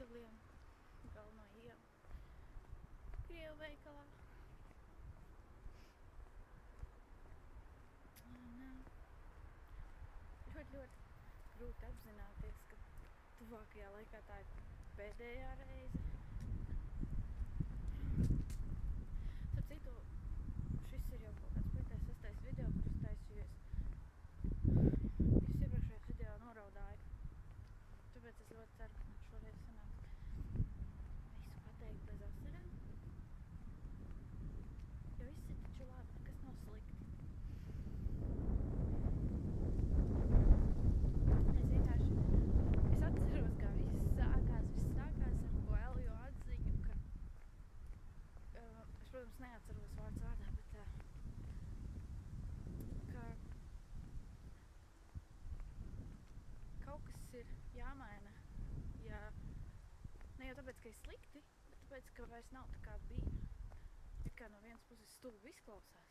veikaliem, galveno ielu, Krievu veikalā. Un ļoti grūti apzināties, ka tuvākajā laikā tā ir pēdējā reize. Starp citu, šis ir jau kaut kāds 5. 6. video, kurus taisījies. Visus iepriekšējos video noraudāju. Tāpēc es ļoti ceru, ka man šoreiz sanāks visu pateikt bez asarām. Jo viss ir taču labi, nekas nav slikti. Es atceros, kā viss sākās ar ko Elio atziņu, ka es, protams, neatceros vārds vārdā, bet ka kaut kas ir jāmaina, ja ne jau tāpēc, ka ir slikti, bet tāpēc, ka vairs nav tā kā bija. It kā no vienas puses stulbi izklausās,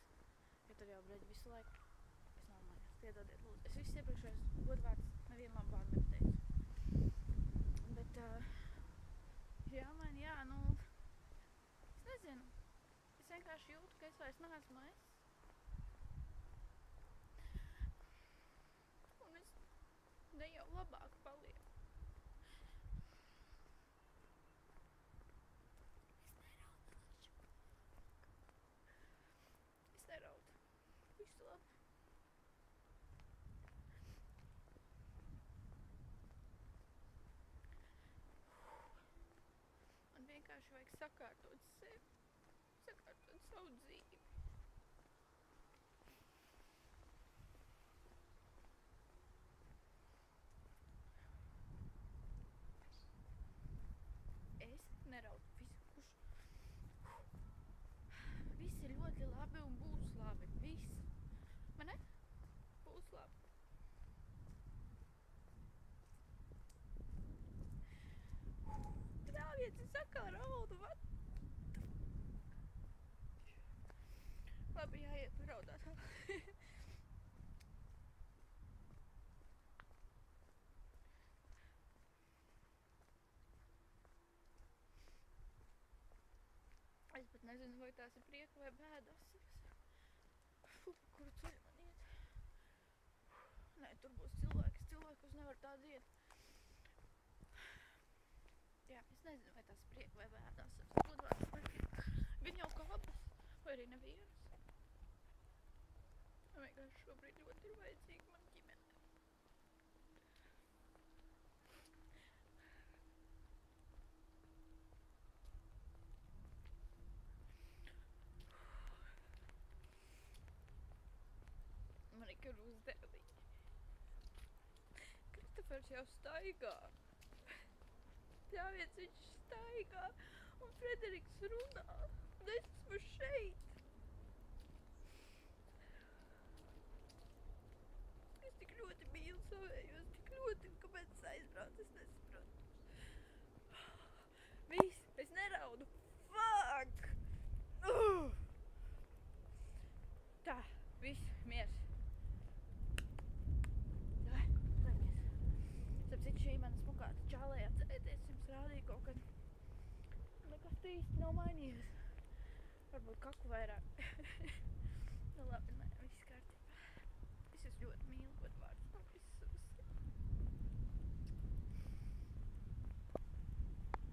jo tad jau, breģi, visu laiku es nomājās, piedodiet, lūdzu. Es visus iepriekšējos godvārds nevienu labu vārdu nepateicu. Bet, jāmaina, jā, nu, es nezinu, es vienkārši jūtu, ka es vairs neesmu es. Un es ne jau labāk palieku. Es neraudu. Visu labi. Man vienkārši vajag sakārtot sevi, sakārtot savu dzīvi. Es neraudu visu, kurš. Viss ir ļoti labi un būs labi. Viss. Man ne? Būs labi. Bļāviens, es atkal raudu, what? Labi, jāiet raudāt. Es pat nezinu, vai tās ir prieka vai bēdas. Kuru ceļu man iet? Nē, tur būs cilvēki. Cilvēkus nevar tādu iet. Jā, es nezinu, vai tās ir prieka vai bēdas. Gan jau kādas, vai arī nevienas. Man vienkārši šobrīd ļoti ir vajadzīga man ģimene. Man ir uzdevīgi. Kristofers jau staigā. Ļāviens, viņš staigā. Un Frederiks runā. Un es esmu šeit. Es tik ļoti mīlu savējos. Tik ļoti, un kāpēc es aizbraucu, es nesaprotu. Viss, es neraudu. Fuck! Tā, viss, miers. Starp citu, šī mana smukāta čālē atcerēties, jums rādīja kaut kad. Nekas tu īsti nav mainījies. Varbūt kaku vairāk. Nu labi, nē.